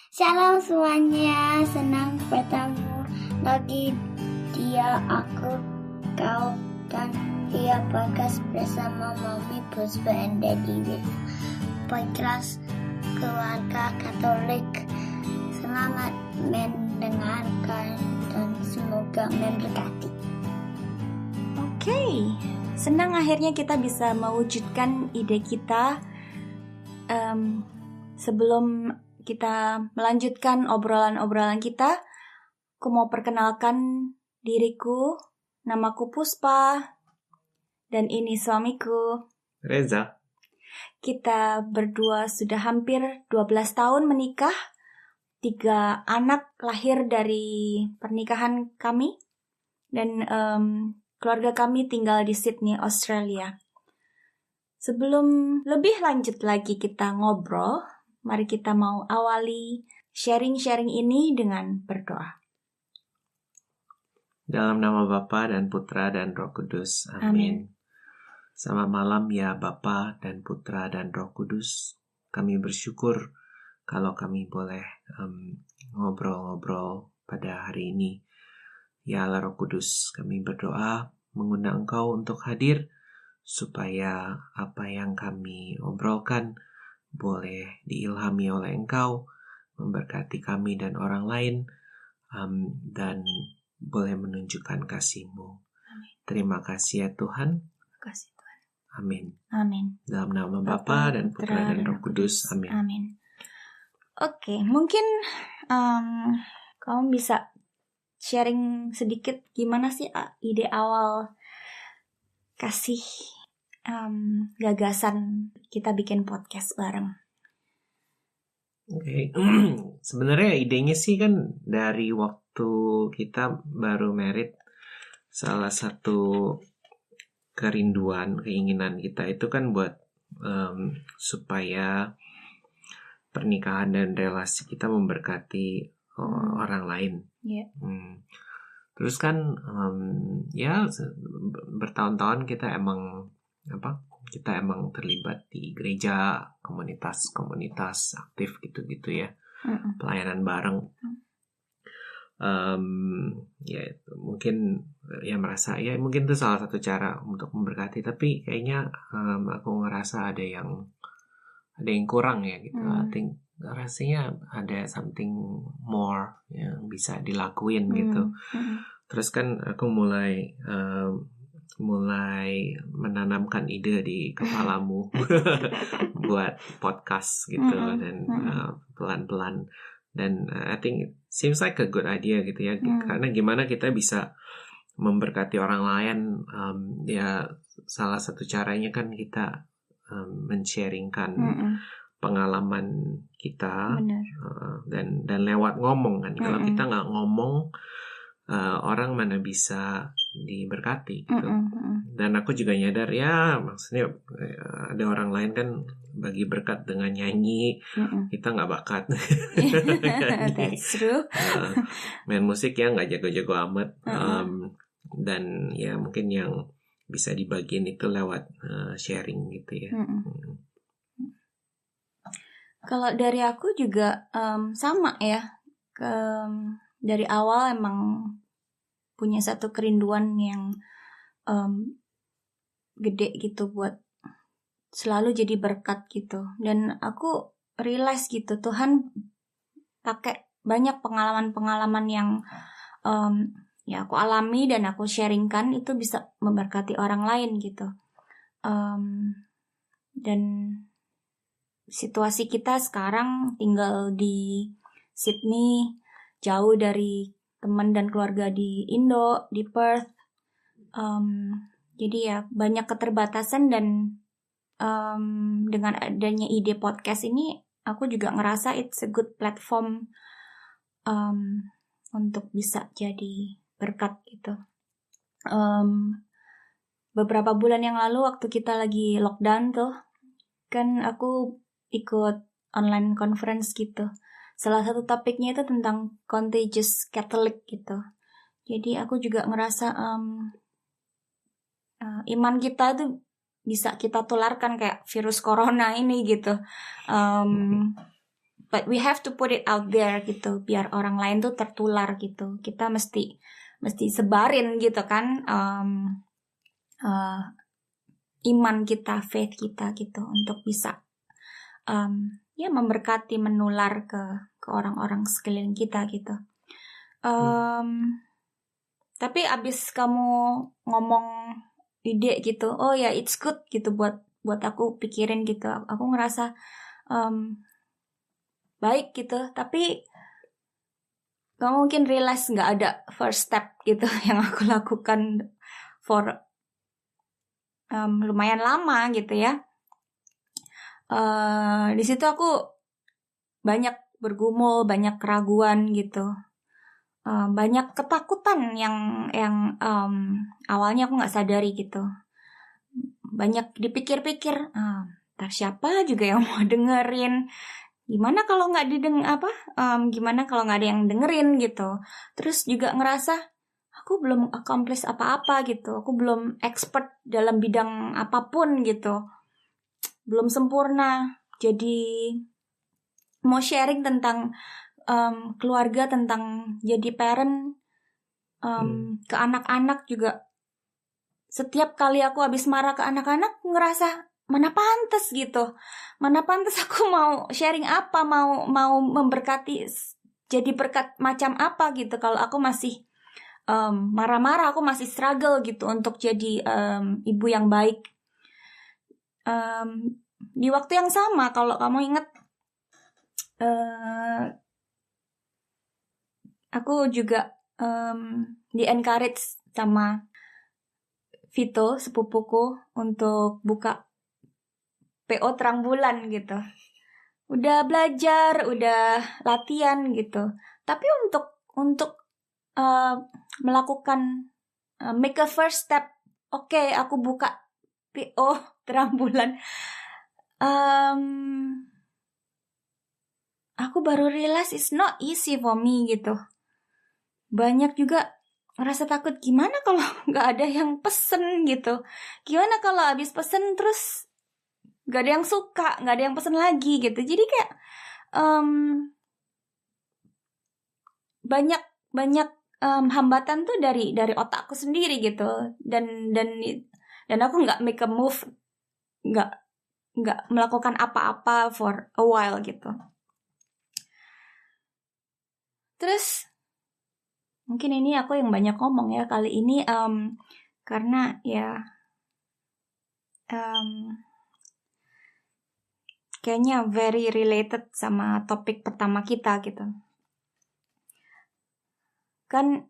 Shalom semuanya, senang bertemu lagi aku, kau, dan dia podcast bersama Mami Puspa and Daddy with podcast keluarga Katolik. Selamat mendengarkan dan semoga memberkati. Oke, senang akhirnya kita bisa mewujudkan ide kita. Sebelum kita melanjutkan obrolan-obrolan kita, aku mau perkenalkan diriku. Namaku Puspa, dan ini suamiku Reza. Kita berdua sudah hampir 12 tahun menikah. 3 anak lahir dari pernikahan kami. Dan keluarga kami tinggal di Sydney, Australia. Sebelum lebih lanjut lagi kita ngobrol, mari kita mau awali sharing-sharing ini dengan berdoa. Dalam nama Bapa dan Putra dan Roh Kudus. Amin. Selamat malam ya Bapa dan Putra dan Roh Kudus. Kami bersyukur kalau kami boleh ngobrol-ngobrol pada hari ini. Ya Allah Roh Kudus, kami berdoa mengundang Engkau untuk hadir supaya apa yang kami obrolkan boleh diilhami oleh Engkau, memberkati kami dan orang lain, dan boleh menunjukkan kasih-Mu. Amin. Terima kasih ya Tuhan. Terima kasih Tuhan. Amin. Amin. Dalam nama Bapa dan Putra dan Roh Kudus. Amin. Amin. Oke, mungkin kamu bisa sharing sedikit gimana sih ide awal kasih gagasan kita bikin podcast bareng. Oke. Sebenarnya idenya sih kan dari waktu kita baru married. Salah satu kerinduan, keinginan kita itu kan buat supaya pernikahan dan relasi kita memberkati orang lain. Yeah. Terus kan ya bertahun-tahun kita emang terlibat di gereja, komunitas aktif gitu-gitu ya, pelayanan bareng. Ya mungkin ya merasa ya mungkin itu salah satu cara untuk memberkati, tapi kayaknya aku ngerasa ada yang kurang ya gitu. I think rasanya ada something more yang bisa dilakuin gitu. Terus kan aku mulai menanamkan ide di kepalamu buat podcast gitu, dan pelan-pelan, dan I think it seems like a good idea gitu ya, karena gimana kita bisa memberkati orang lain, ya salah satu caranya kan kita men-sharingkan pengalaman kita, dan lewat ngomong kan. Kalau kita nggak ngomong, orang mana bisa diberkati gitu. Dan aku juga nyadar ya, maksudnya ada orang lain kan bagi berkat dengan nyanyi, kita nggak bakat. That's true. Main musik ya nggak jago-jago amat, dan ya mungkin yang bisa dibagiin itu lewat sharing gitu ya. Kalau dari aku juga sama ya. Dari awal emang punya satu kerinduan yang gede gitu buat selalu jadi berkat gitu. Dan aku realize gitu, Tuhan pakai banyak pengalaman-pengalaman yang ya aku alami dan aku sharingkan, itu bisa memberkati orang lain gitu. Dan situasi kita sekarang tinggal di Sydney, jauh dari teman dan keluarga di Indo, di Perth. Jadi ya banyak keterbatasan, dan dengan adanya ide podcast ini, aku juga ngerasa it's a good platform untuk bisa jadi berkat gitu. Beberapa bulan yang lalu waktu kita lagi lockdown tuh, kan aku ikut online conference gitu. Salah satu topiknya itu tentang contagious Catholic gitu. Jadi aku juga ngerasa iman kita tuh bisa kita tularkan kayak virus corona ini gitu. but we have to put it out there gitu, biar orang lain tuh tertular gitu. Kita mesti sebarin gitu kan, iman kita, faith kita gitu, untuk bisa ya memberkati, menular ke orang-orang sekeliling kita gitu. Tapi abis kamu ngomong ide gitu, oh ya it's good gitu buat aku pikirin gitu. Aku ngerasa baik gitu, tapi kamu mungkin realize nggak ada first step gitu yang aku lakukan for lumayan lama gitu ya. Di situ aku banyak bergumul, banyak keraguan gitu, banyak ketakutan yang awalnya aku nggak sadari gitu. Banyak dipikir-pikir, ntar siapa juga yang mau dengerin? Gimana kalau nggak gimana kalau nggak ada yang dengerin gitu? Terus juga ngerasa aku belum accomplish apa-apa gitu. Aku belum expert dalam bidang apapun gitu. Belum sempurna. Jadi mau sharing tentang keluarga, tentang jadi parent ke anak-anak juga. Setiap kali aku habis marah ke anak-anak, ngerasa mana pantas gitu. Mana pantas aku mau sharing apa, mau memberkati, jadi berkat macam apa gitu. Kalau aku masih marah-marah, aku masih struggle gitu untuk jadi ibu yang baik. Di waktu yang sama, kalau kamu ingat, aku juga di-encourage sama Vito, sepupuku, untuk buka PO terang bulan gitu. Udah belajar, udah latihan gitu. Tapi untuk melakukan make a first step, oke, aku buka PO terang bulan. Aku baru realize it's not easy for me gitu. Banyak juga ngerasa takut, gimana kalau nggak ada yang pesen gitu. Gimana kalau habis pesen terus gak ada yang suka, gak ada yang pesen lagi gitu. Jadi kayak banyak hambatan tuh dari otakku sendiri gitu. Dan aku nggak make a move, nggak melakukan apa-apa for a while gitu. Terus mungkin ini aku yang banyak ngomong ya kali ini, karena ya kayaknya very related sama topik pertama kita gitu. Kan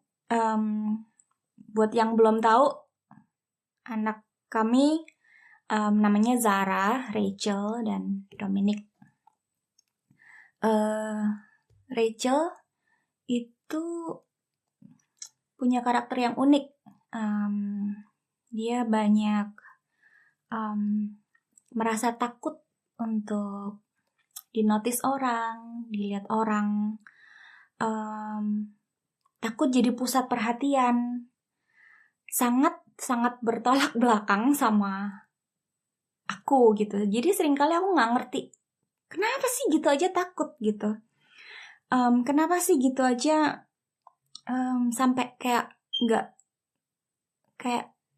buat yang belum tahu, anak kami namanya Zara, Rachel, dan Dominic. Rachel itu punya karakter yang unik. Dia banyak merasa takut untuk dinotis orang, dilihat orang, takut jadi pusat perhatian, sangat bertolak belakang sama aku gitu. Jadi seringkali aku nggak ngerti kenapa sih gitu aja takut gitu. Kenapa sih gitu aja sampai kayak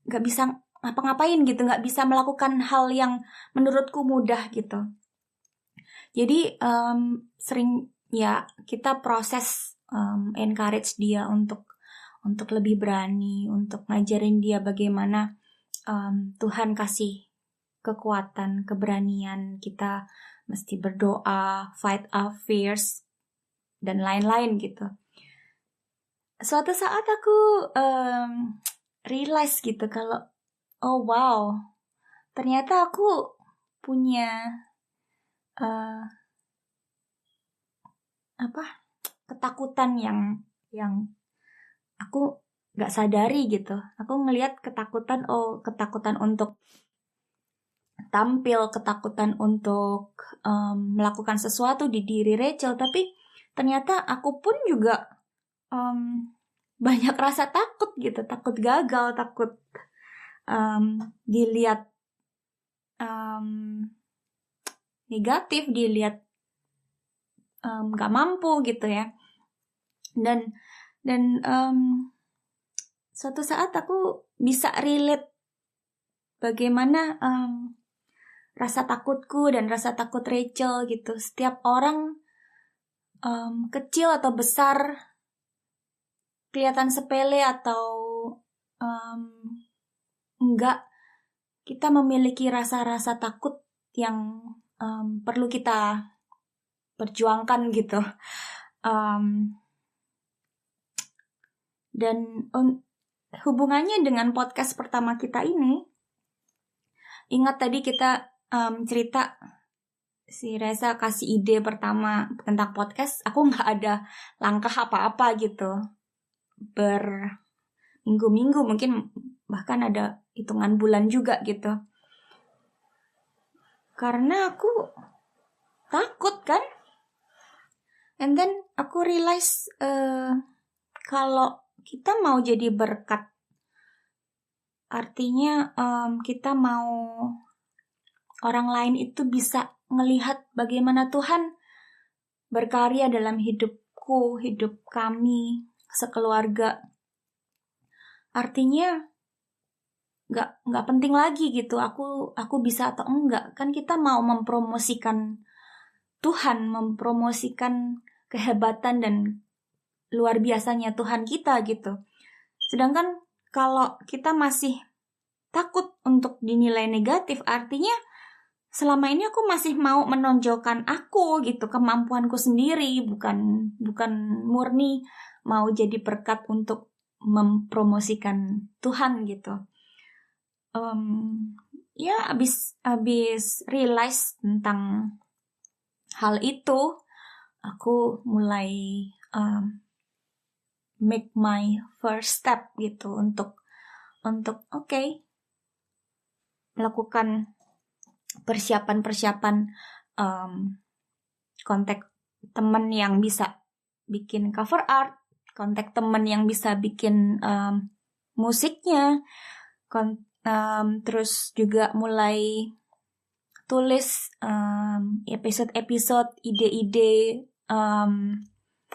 nggak bisa ngapa-ngapain gitu, nggak bisa melakukan hal yang menurutku mudah gitu. Jadi sering ya kita proses encourage dia untuk lebih berani, untuk ngajarin dia bagaimana Tuhan kasih kekuatan, keberanian, kita mesti berdoa, fight our fears, dan lain-lain gitu. Suatu saat aku realize gitu kalau oh wow, ternyata aku punya ketakutan yang aku nggak sadari gitu. Aku ngelihat ketakutan untuk tampil, ketakutan untuk melakukan sesuatu di diri Rachel, tapi ternyata aku pun juga banyak rasa takut gitu, takut gagal, takut dilihat negatif, dilihat nggak mampu gitu ya. Dan suatu saat aku bisa relate bagaimana rasa takutku dan rasa takut Rachel gitu. Setiap orang kecil atau besar, kelihatan sepele atau enggak, kita memiliki rasa-rasa takut yang perlu kita perjuangkan gitu. Dan hubungannya dengan podcast pertama kita ini, ingat tadi kita cerita si Reza kasih ide pertama tentang podcast, aku nggak ada langkah apa-apa gitu. Berminggu-minggu, mungkin bahkan ada hitungan bulan juga gitu. Karena aku takut kan. And then aku realize kalau kita mau jadi berkat, artinya kita mau orang lain itu bisa ngelihat bagaimana Tuhan berkarya dalam hidupku, hidup kami, sekeluarga. Artinya nggak penting lagi gitu aku bisa atau enggak. Kan kita mau mempromosikan Tuhan, mempromosikan kehebatan dan luar biasanya Tuhan kita gitu. Sedangkan kalau kita masih takut untuk dinilai negatif, artinya selama ini aku masih mau menonjolkan aku gitu, kemampuanku sendiri, bukan murni mau jadi berkat untuk mempromosikan Tuhan gitu. Ya abis realize tentang hal itu, aku mulai make my first step gitu untuk okay, melakukan persiapan kontak teman yang bisa bikin cover art, kontak teman yang bisa bikin musiknya, terus juga mulai tulis episode-episode, ide-ide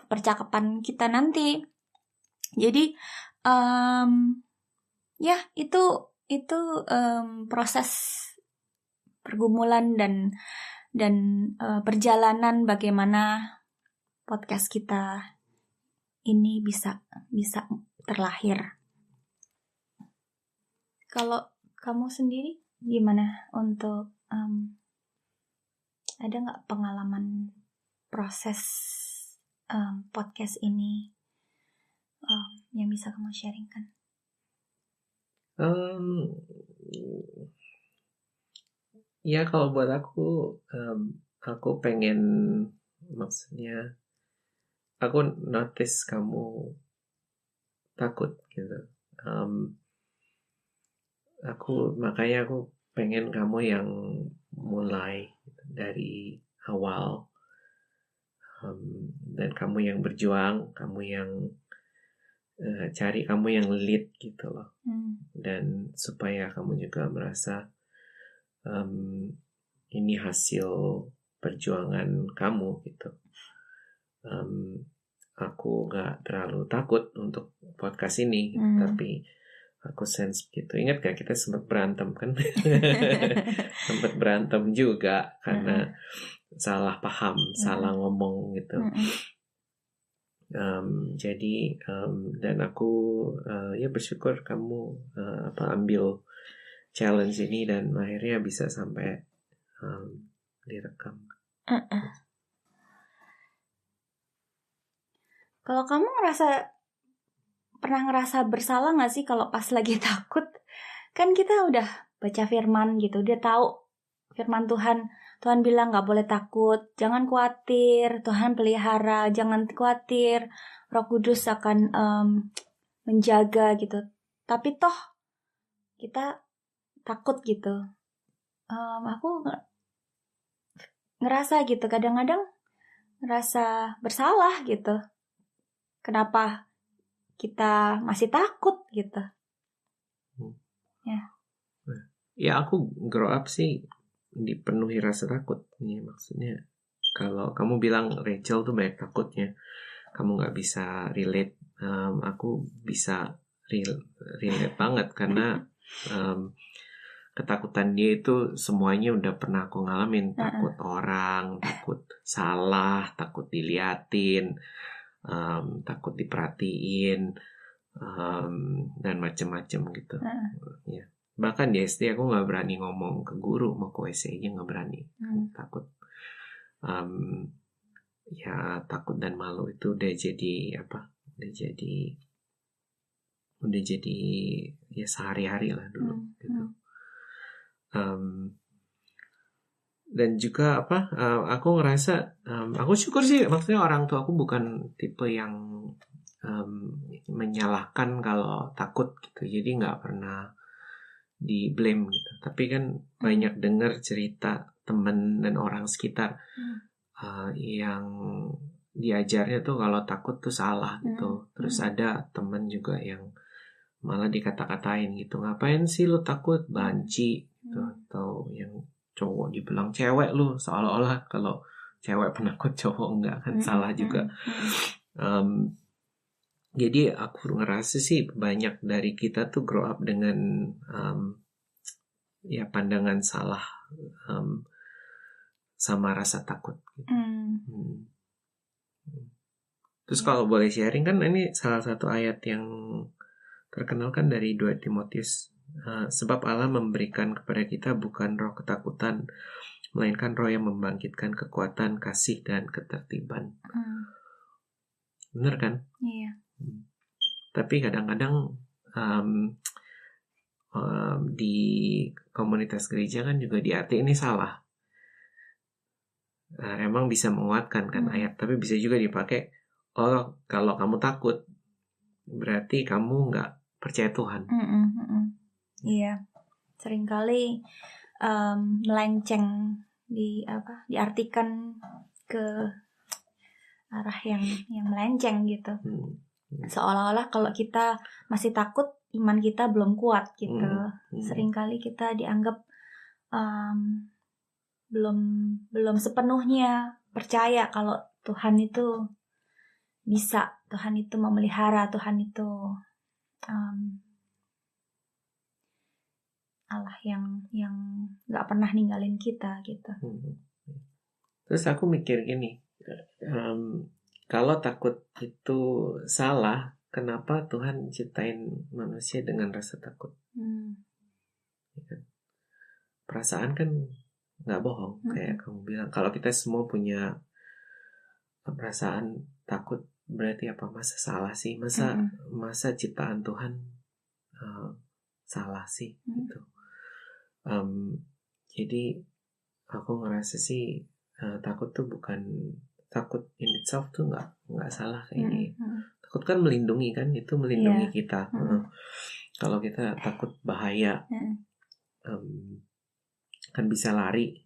percakapan kita nanti. Jadi ya itu proses pergumulan dan perjalanan bagaimana podcast kita ini bisa terlahir. Kalau kamu sendiri gimana untuk ada nggak pengalaman proses podcast ini yang bisa kamu sharingkan? Ya kalau buat aku pengen, maksudnya aku notice kamu takut gitu. Makanya aku pengen kamu yang mulai dari awal, dan kamu yang berjuang, kamu yang cari, kamu yang lead gitu loh. Dan supaya kamu juga merasa ini hasil perjuangan kamu gitu. Aku gak terlalu takut untuk podcast ini, tapi aku sense gitu. Ingat gak kita sempat berantem kan? Sempat berantem juga karena salah paham, salah ngomong gitu. Jadi dan aku ya bersyukur kamu ambil challenge ini dan akhirnya bisa sampai direkam. Kalau kamu pernah ngerasa bersalah gak sih kalau pas lagi takut? Kan kita udah baca firman gitu, dia tahu firman Tuhan bilang gak boleh takut, jangan khawatir, Tuhan pelihara, jangan khawatir, Roh Kudus akan menjaga gitu. Tapi toh kita takut gitu. Aku ngerasa gitu, kadang-kadang ngerasa bersalah gitu. Kenapa kita masih takut gitu? Ya aku grow up sih dipenuhi rasa takut nih, maksudnya kalau kamu bilang Rachel tuh banyak takutnya, kamu nggak bisa relate. Aku bisa relate banget karena ketakutan dia itu semuanya udah pernah aku ngalamin. Takut orang, takut salah, takut diliatin, takut diperhatiin, dan macem-macem gitu. Ya. Bahkan di SD aku nggak berani ngomong ke guru, mau ke WC aja nggak berani, takut. Ya takut dan malu itu udah jadi apa? Udah jadi ya sehari-hari lah dulu gitu. Dan juga apa? Aku ngerasa aku syukur sih, maksudnya orang tua aku bukan tipe yang menyalahkan kalau takut gitu. Jadi nggak pernah di blame gitu. Tapi kan banyak dengar cerita teman dan orang sekitar yang diajarnya tuh kalau takut tuh salah gitu. Terus ada teman juga yang malah dikata-katain gitu, ngapain sih lu takut, banci gitu. Atau yang cowok dibilang cewek lu, seolah-olah kalau cewek penakut cowok enggak, kan salah juga. Jadi aku ngerasa sih banyak dari kita tuh grow up dengan ya pandangan salah sama rasa takut gitu. Terus kalau boleh sharing, kan ini salah satu ayat yang terkenal kan dari 2 Timotius, sebab Allah memberikan kepada kita bukan roh ketakutan, melainkan roh yang membangkitkan kekuatan, kasih, dan ketertiban. Bener kan? Iya. Tapi kadang-kadang di komunitas gereja kan juga diarti ini salah. Emang bisa menguatkan kan ayat, tapi bisa juga dipakai, oh kalau kamu takut berarti kamu nggak percaya Tuhan. Iya, seringkali melenceng diartikan ke arah yang melenceng gitu. Seolah-olah kalau kita masih takut, iman kita belum kuat gitu. Seringkali kita dianggap belum sepenuhnya percaya kalau Tuhan itu bisa, Tuhan itu memelihara, Tuhan itu Allah yang nggak pernah ninggalin kita gitu. Terus aku mikir gini, kalau takut itu salah, kenapa Tuhan ciptain manusia dengan rasa takut? Perasaan kan nggak bohong, kayak kamu bilang. Kalau kita semua punya perasaan takut, berarti apa? Masa salah sih? Masa ciptaan Tuhan salah sih? Gitu. Jadi aku ngerasa sih takut tuh bukan, takut in itself tuh nggak salah kayaknya. Takut kan melindungi kan, itu melindungi kita. Kalau kita takut bahaya, kan bisa lari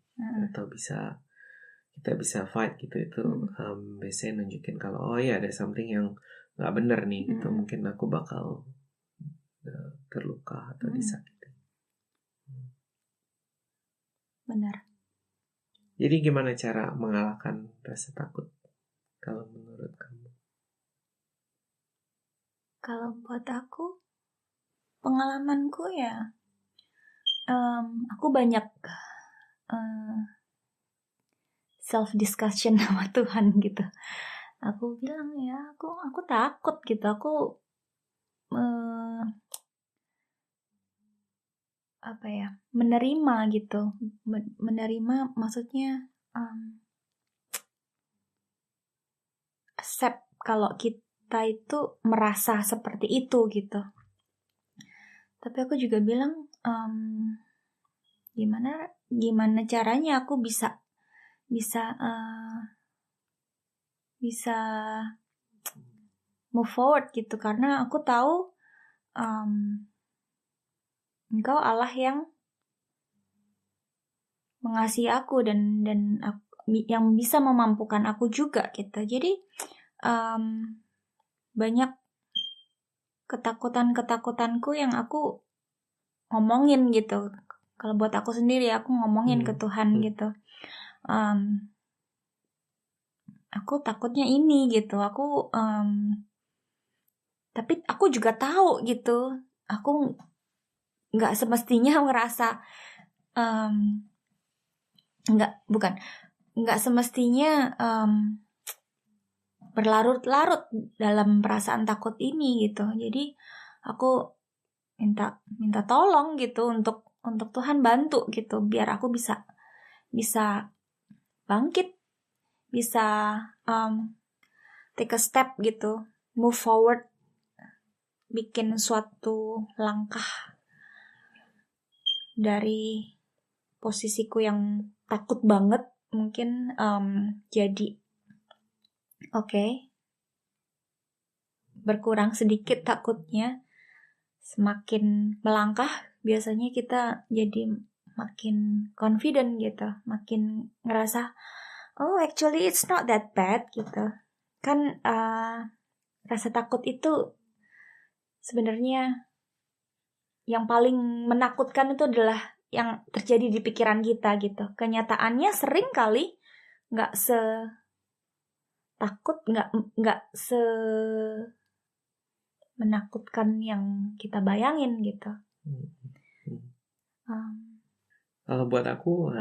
atau kita bisa fight gitu. Itu biasanya nunjukin kalau oh ya ada something yang nggak benar nih gitu. Mungkin aku bakal terluka atau disakiti. Benar. Jadi gimana cara mengalahkan rasa takut kalau menurut kamu? Kalau buat aku, pengalamanku ya, aku banyak self discussion sama Tuhan gitu. Aku bilang ya, aku takut gitu. Aku menerima gitu. Menerima maksudnya accept kalau kita itu merasa seperti itu gitu. Tapi aku juga bilang gimana caranya aku bisa move forward gitu, karena aku tahu Engkau Allah yang mengasihi aku dan yang bisa memampukan aku juga gitu. Jadi banyak ketakutanku yang aku ngomongin gitu. Kalau buat aku sendiri, aku ngomongin ke Tuhan gitu. aku takutnya ini gitu. Tapi aku juga tahu gitu, aku nggak semestinya ngerasa nggak semestinya berlarut-larut dalam perasaan takut ini gitu. Jadi aku minta tolong gitu untuk Tuhan bantu gitu, biar aku bisa bangkit, bisa take a step gitu, move forward, bikin suatu langkah dari posisiku yang takut banget mungkin jadi berkurang sedikit takutnya. Semakin melangkah biasanya kita jadi makin confident gitu, makin ngerasa oh actually it's not that bad gitu kan. Rasa takut itu sebenarnya yang paling menakutkan itu adalah yang terjadi di pikiran kita gitu. Kenyataannya sering kali nggak menakutkan yang kita bayangin gitu. Kalau buat aku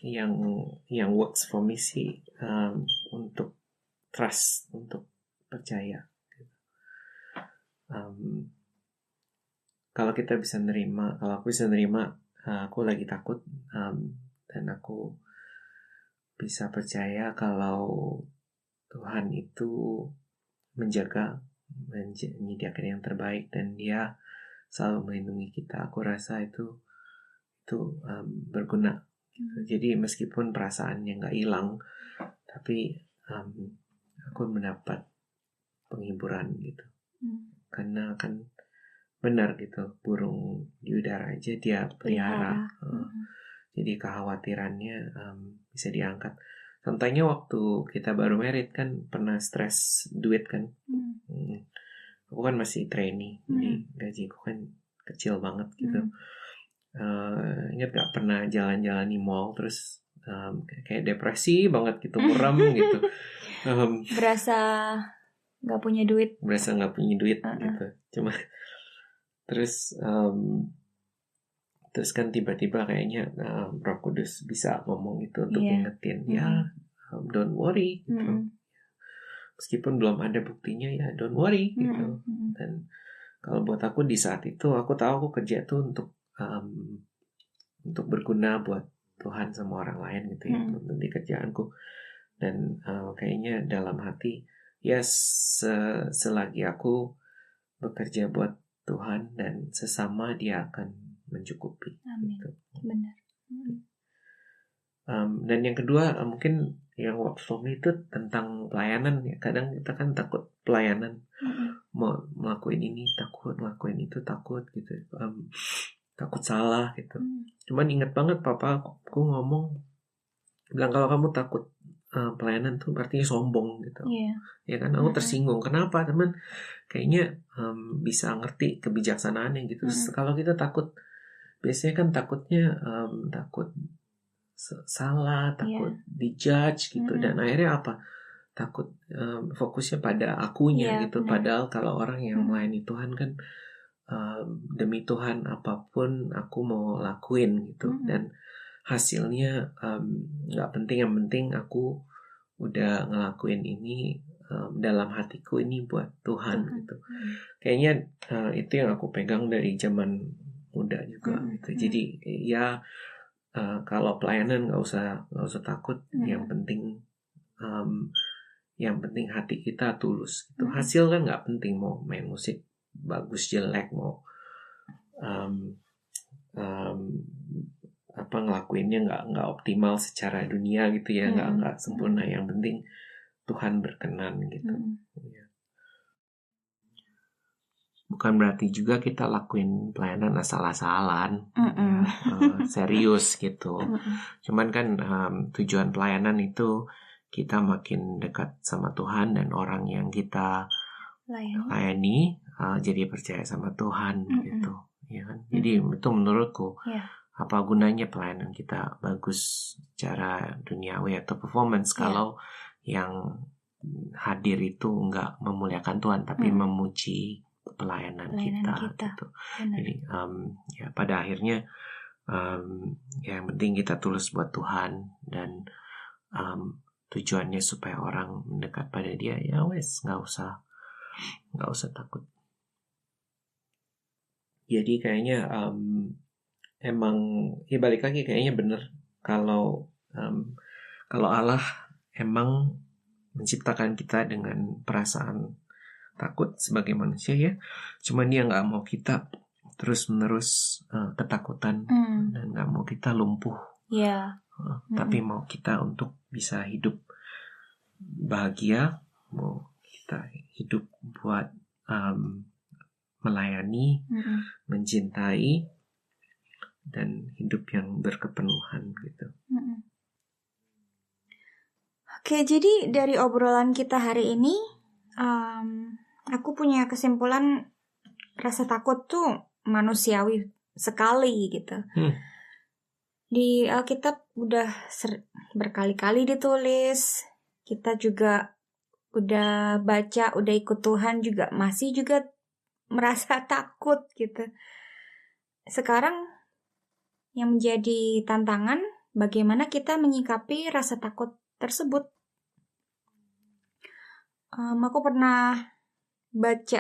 yang works for me sih untuk trust, untuk percaya. Kalau kita bisa nerima, kalau aku bisa nerima aku lagi takut, dan aku bisa percaya kalau Tuhan itu menjaga, menyediakan yang terbaik, dan Dia selalu melindungi kita. Aku rasa itu berguna. Jadi meskipun perasaannya nggak hilang, tapi aku mendapat penghiburan gitu. Karena kan benar gitu, burung di udara aja Dia pelihara. Jadi kekhawatirannya bisa diangkat. Contohnya waktu kita baru married kan pernah stres duit kan. Aku kan masih trainee, jadi gajiku kan kecil banget gitu. Ingat gak pernah jalan-jalan di mall terus kayak depresi banget gitu, muram gitu. Berasa nggak punya duit gitu. Cuma terus kan tiba-tiba kayaknya Roh Kudus bisa ngomong itu untuk ingetin don't worry gitu. Meskipun belum ada buktinya ya don't worry gitu. Dan kalau buat aku di saat itu aku tahu aku kerja tuh untuk berguna buat Tuhan sama orang lain gitu ya, untuk di kerjaanku. Dan kayaknya dalam hati ya selagi aku bekerja buat Tuhan dan sesama, Dia akan mencukupi. Amin. Gitu. Benar. Dan yang kedua mungkin yang work for me itu tentang pelayanan ya. Kadang kita kan takut pelayanan, mau ngelakuin ini takut, ngelakuin itu takut gitu, takut salah gitu. Cuman ingat banget papa aku ngomong, bilang kalau kamu takut pelayanan tuh artinya sombong gitu. Ya kan, aku tersinggung. Kenapa teman? Kayaknya bisa ngerti kebijaksanaannya gitu. Kalau kita takut, biasanya kan takutnya takut salah, takut dijudge gitu, dan akhirnya apa? Takut fokusnya pada akunya gitu. Padahal kalau orang yang melayani Tuhan kan demi Tuhan apapun aku mau lakuin gitu, dan hasilnya nggak penting, yang penting aku udah ngelakuin ini dalam hatiku ini buat Tuhan gitu. Kayaknya itu yang aku pegang dari zaman muda juga gitu. Jadi ya kalau pelayanan nggak usah takut. Yang penting hati kita tulus gitu. Hasil kan nggak penting, mau main musik bagus jelek, mau ngelakuinnya nggak optimal secara dunia gitu ya, nggak sempurna. Yang penting Tuhan berkenan gitu. Bukan berarti juga kita lakuin pelayanan asal-asalan, serius gitu. Cuman kan tujuan pelayanan itu kita makin dekat sama Tuhan, dan orang yang kita layani jadi percaya sama Tuhan gitu, ya kan? Jadi itu menurutku apa gunanya pelayanan kita bagus secara duniawi atau performance kalau yang hadir itu nggak memuliakan Tuhan tapi memuji pelayanan kita. Gitu. Jadi ya pada akhirnya yang penting kita tulus buat Tuhan dan tujuannya supaya orang mendekat pada Dia, ya wes nggak usah takut. Jadi kayaknya emang ya balik lagi kayaknya bener kalau Allah emang menciptakan kita dengan perasaan takut sebagai manusia ya, cuman Dia nggak mau kita terus menerus ketakutan dan nggak mau kita lumpuh, tapi mau kita untuk bisa hidup bahagia, mau kita hidup buat melayani, mencintai, dan hidup yang berkepenuhan gitu. Oke, jadi dari obrolan kita hari ini, aku punya kesimpulan rasa takut tuh manusiawi sekali gitu. Di Alkitab udah berkali-kali ditulis, kita juga udah baca, udah ikut Tuhan juga masih juga merasa takut gitu. Sekarang yang menjadi tantangan bagaimana kita menyikapi rasa takut tersebut. Aku pernah baca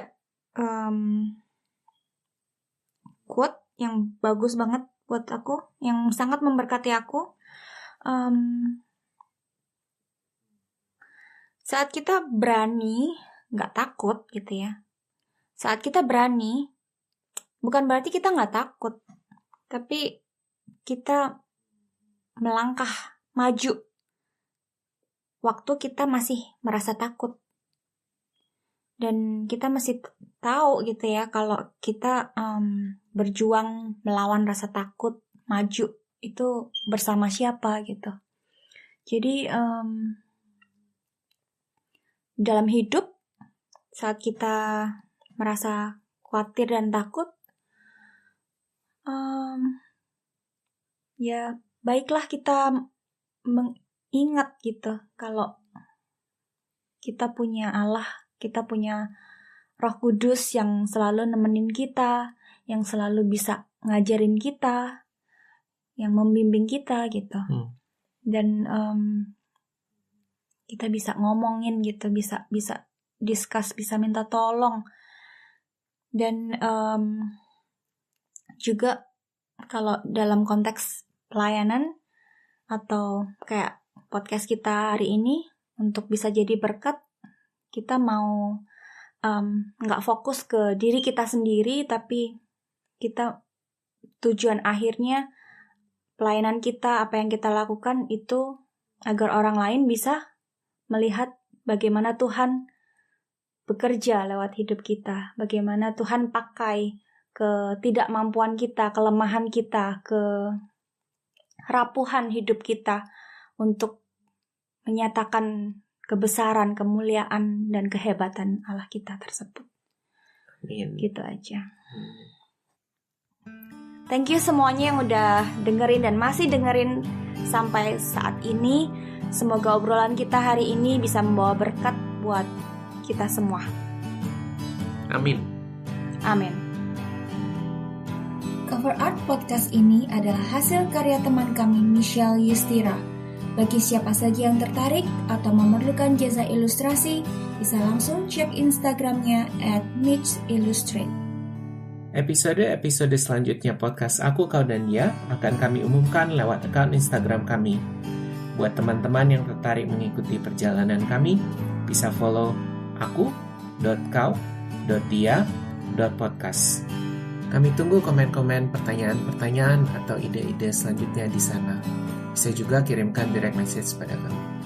quote yang bagus banget buat aku, yang sangat memberkati aku. Saat kita berani, gak takut gitu ya. Saat kita berani, bukan berarti kita gak takut, tapi kita melangkah maju waktu kita masih merasa takut. Dan kita masih tahu gitu ya, kalau kita berjuang melawan rasa takut, maju, itu bersama siapa gitu. Jadi dalam hidup, saat kita merasa khawatir dan takut, ya baiklah kita mengingat gitu, kalau kita punya Allah, kita punya Roh Kudus yang selalu nemenin kita, yang selalu bisa ngajarin kita, yang membimbing kita gitu. Dan kita bisa ngomongin gitu, bisa discuss, bisa minta tolong. Dan juga kalau dalam konteks pelayanan atau kayak podcast kita hari ini, untuk bisa jadi berkat, kita mau gak fokus ke diri kita sendiri, tapi kita tujuan akhirnya pelayanan kita, apa yang kita lakukan itu agar orang lain bisa melihat bagaimana Tuhan bekerja lewat hidup kita, bagaimana Tuhan pakai ketidakmampuan kita, kelemahan kita, kerapuhan hidup kita untuk menyatakan kebesaran, kemuliaan, dan kehebatan Allah kita tersebut. Amin. Gitu aja. Thank you semuanya yang udah dengerin dan masih dengerin sampai saat ini. Semoga obrolan kita hari ini bisa membawa berkat buat kita semua. Amin. Amin. Cover art podcast ini adalah hasil karya teman kami, Michelle Yustira. Bagi siapa saja yang tertarik atau memerlukan jasa ilustrasi, bisa langsung cek Instagramnya @mitchillustrate. Episode-episode selanjutnya podcast Aku, Kau, dan Dia akan kami umumkan lewat akun Instagram kami. Buat teman-teman yang tertarik mengikuti perjalanan kami, bisa follow aku.kau.dia.podcast. Kami tunggu komen-komen, pertanyaan-pertanyaan, atau ide-ide selanjutnya di sana. Bisa juga kirimkan direct message pada kami.